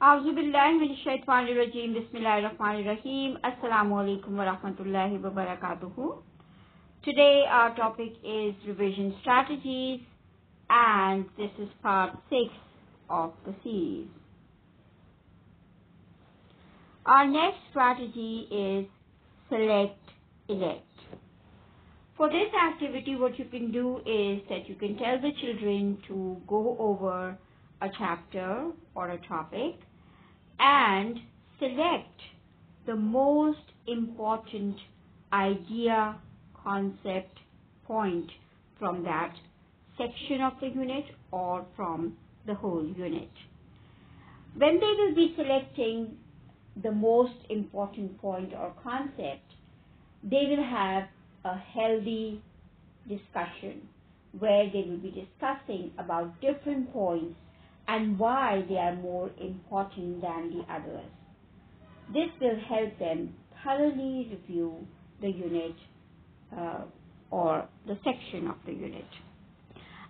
Auzubillahiminash-shaytanir-rajim. Bismillahir-rahmanir-rahim. Assalamu-alaikum wa-rahmatullahi wa-barakatuhu. Today our topic is revision strategies, and this is part 6 of the series. Our next strategy is select, elect. For this activity, what you can do is that you can tell the children to go over a chapter or a topic and select the most important idea, concept, point from that section of the unit or from the whole unit. When they will be selecting the most important point or concept, they will have a healthy discussion where they will be discussing about different points and why they are more important than the others. This will help them thoroughly review the unit or the section of the unit.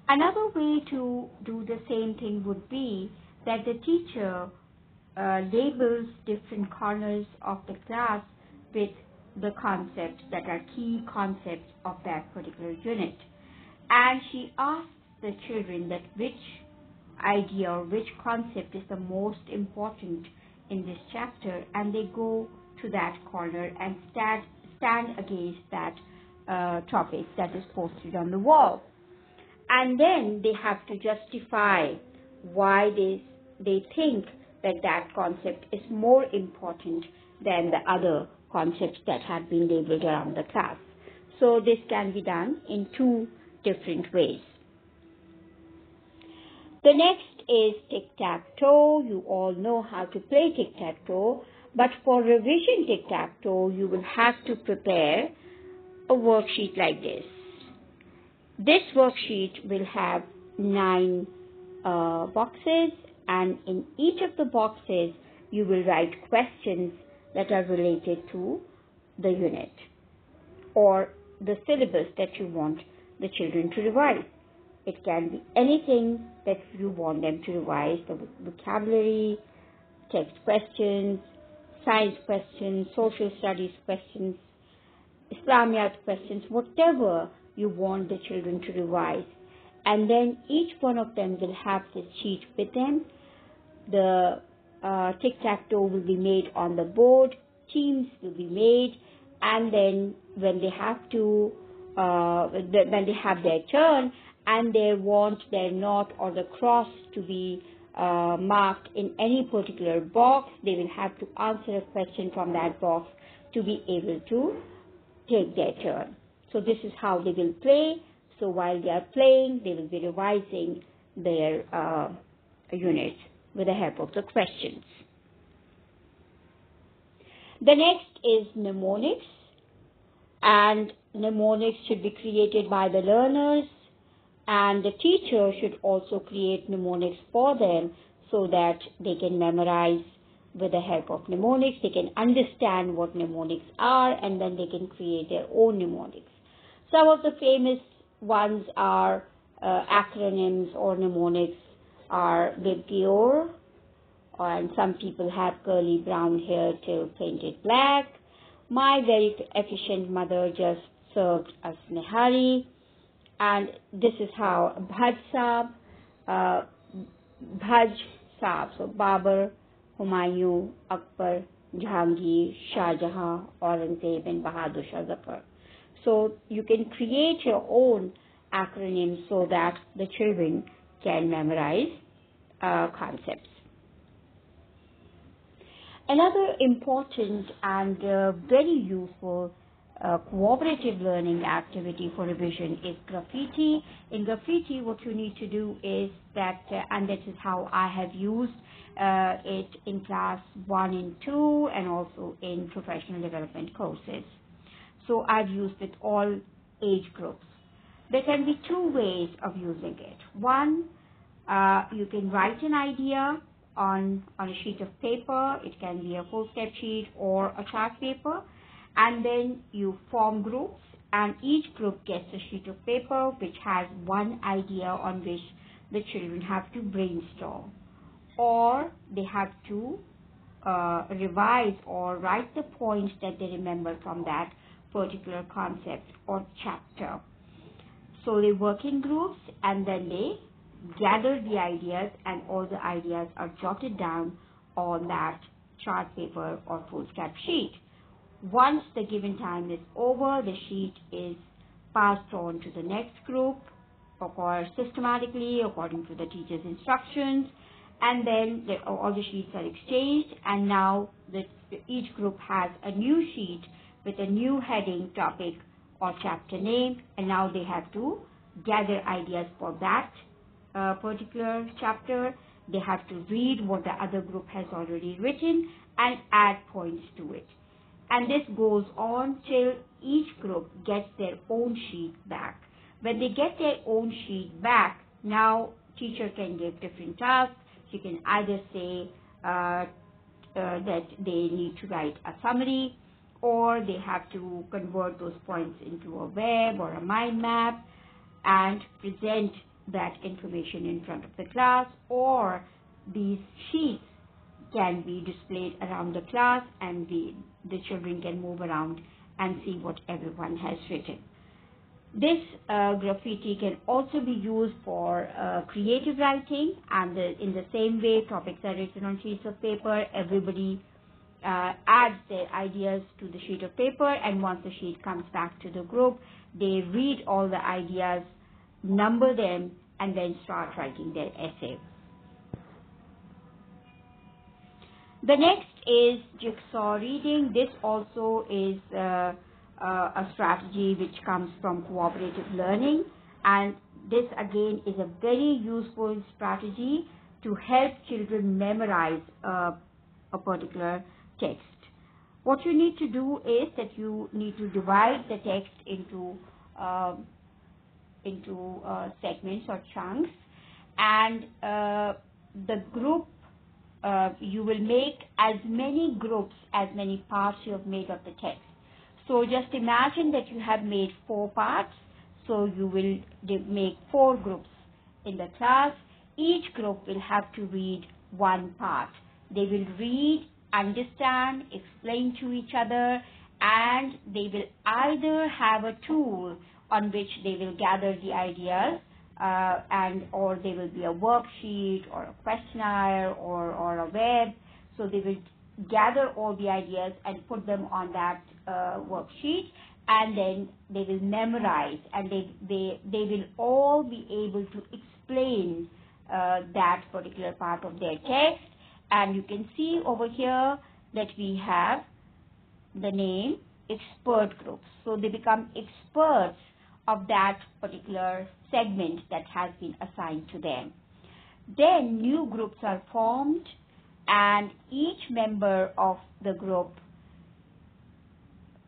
Another way to do the same thing would be that the teacher labels different corners of the class with the concepts that are key concepts of that particular unit. And she asks the children that which idea or which concept is the most important in this chapter, and they go to that corner and stand against that topic that is posted on the wall. And then they have to justify why they think that concept is more important than the other concepts that have been labeled around the class. So this can be done in two different ways. The next is Tic Tac Toe. You all know how to play Tic Tac Toe, but for revision Tic Tac Toe, you will have to prepare a worksheet like this. This worksheet will have 9 boxes, and in each of the boxes, you will write questions that are related to the unit or the syllabus that you want the children to revise. It can be anything that you want them to revise: the vocabulary, text questions, science questions, social studies questions, Islamiyat questions, whatever you want the children to revise. And then each one of them will have this sheet with them. The tic-tac-toe will be made on the board, teams will be made, and then when they have their turn and they want their knot or the cross to be marked in any particular box, they will have to answer a question from that box to be able to take their turn. So this is how they will play. So while they are playing, they will be revising their unit with the help of the questions. The next is mnemonics, and mnemonics should be created by the learners, and the teacher should also create mnemonics for them so that they can memorize with the help of mnemonics. They can understand what mnemonics are, and then they can create their own mnemonics. Some of the famous ones are acronyms or mnemonics are Vibgyor, and some people have curly brown hair till painted black. My very efficient mother just served us nehari. And this is how Bhaj Saab, so Babur, Humayun, Akbar, Jahangir, Shah Jahan, Aurangzeb, and Bahadur Shah Zafar. So you can create your own acronyms so that the children can memorize concepts. Another important and very useful cooperative learning activity for revision is graffiti. In graffiti, what you need to do is that, and this is how I have used it in class 1 and 2 and also in professional development courses. So I've used with all age groups. There can be 2 ways of using it. One, you can write an idea on a sheet of paper. It can be a full step sheet or a chart paper, and then you form groups, and each group gets a sheet of paper which has one idea on which the children have to brainstorm. or they have to revise or write the points that they remember from that particular concept or chapter. So they work in groups and then they gather the ideas, and all the ideas are jotted down on that chart paper or foolscap sheet. Once the given time is over, the sheet is passed on to the next group, of course systematically according to the teacher's instructions, and then all the sheets are exchanged, and now each group has a new sheet with a new heading, topic or chapter name, and now they have to gather ideas for that particular chapter. They have to read what the other group has already written and add points to it. And this goes on till each group gets their own sheet back. When they get their own sheet back, now teacher can give different tasks. She can either say that they need to write a summary, or they have to convert those points into a web or a mind map and present that information in front of the class, or these sheets can be displayed around the class and the children can move around and see what everyone has written. This graffiti can also be used for creative writing, and in the same way topics are written on sheets of paper. Everybody adds their ideas to the sheet of paper, and once the sheet comes back to the group, they read all the ideas, number them, and then start writing their essay. The next is jigsaw reading. This also is a strategy which comes from cooperative learning, and this again is a very useful strategy to help children memorize a particular text. What you need to do is that you need to divide the text into segments or chunks, and the group you will make as many groups as many parts you have made of the text. So just imagine that you have made 4 parts, so you will make 4 groups in the class. Each group will have to read 1 part. They will read, understand, explain to each other, and they will either have a tool on which they will gather the ideas, or there will be a worksheet or a questionnaire or a web. So they will gather all the ideas and put them on that worksheet, and then they will memorize, and they will all be able to explain that particular part of their text. And you can see over here that we have the name expert groups. So they become experts of that particular segment that has been assigned to them. Then new groups are formed, and each member of the group,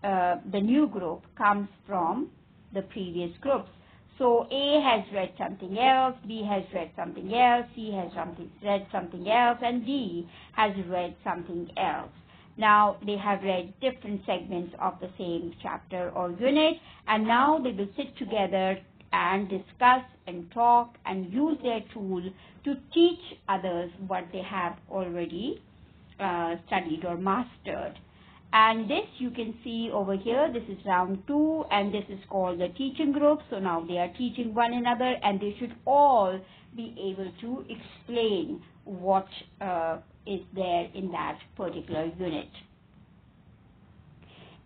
the new group, comes from the previous groups. So A has read something else, B has read something else, C has read something else, and D has read something else. Now they have read different segments of the same chapter or unit, and now they will sit together and discuss and talk and use their tool to teach others what they have already studied or mastered. And this you can see over here, this is round 2, and this is called the teaching group. So now they are teaching one another, and they should all be able to explain what is there in that particular unit.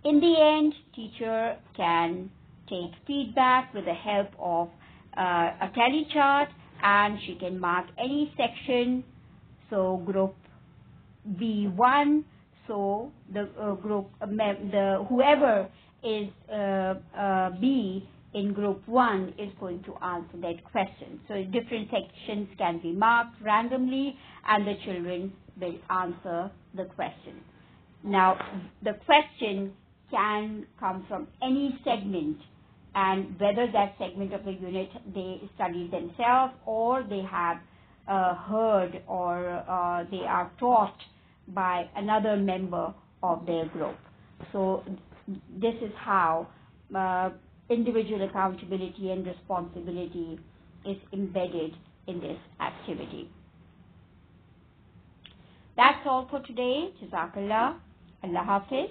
In the end, teacher can take feedback with the help of a tally chart, and she can mark any section. So group B1, so the whoever is B in group 1 is going to answer that question. So different sections can be marked randomly, and the children will answer the question. Now the question can come from any segment, and whether that segment of the unit they studied themselves, or they have heard, or they are taught by another member of their group. So this is how individual accountability and responsibility is embedded in this activity. That's all for today. Jazakallah. Allah Hafiz.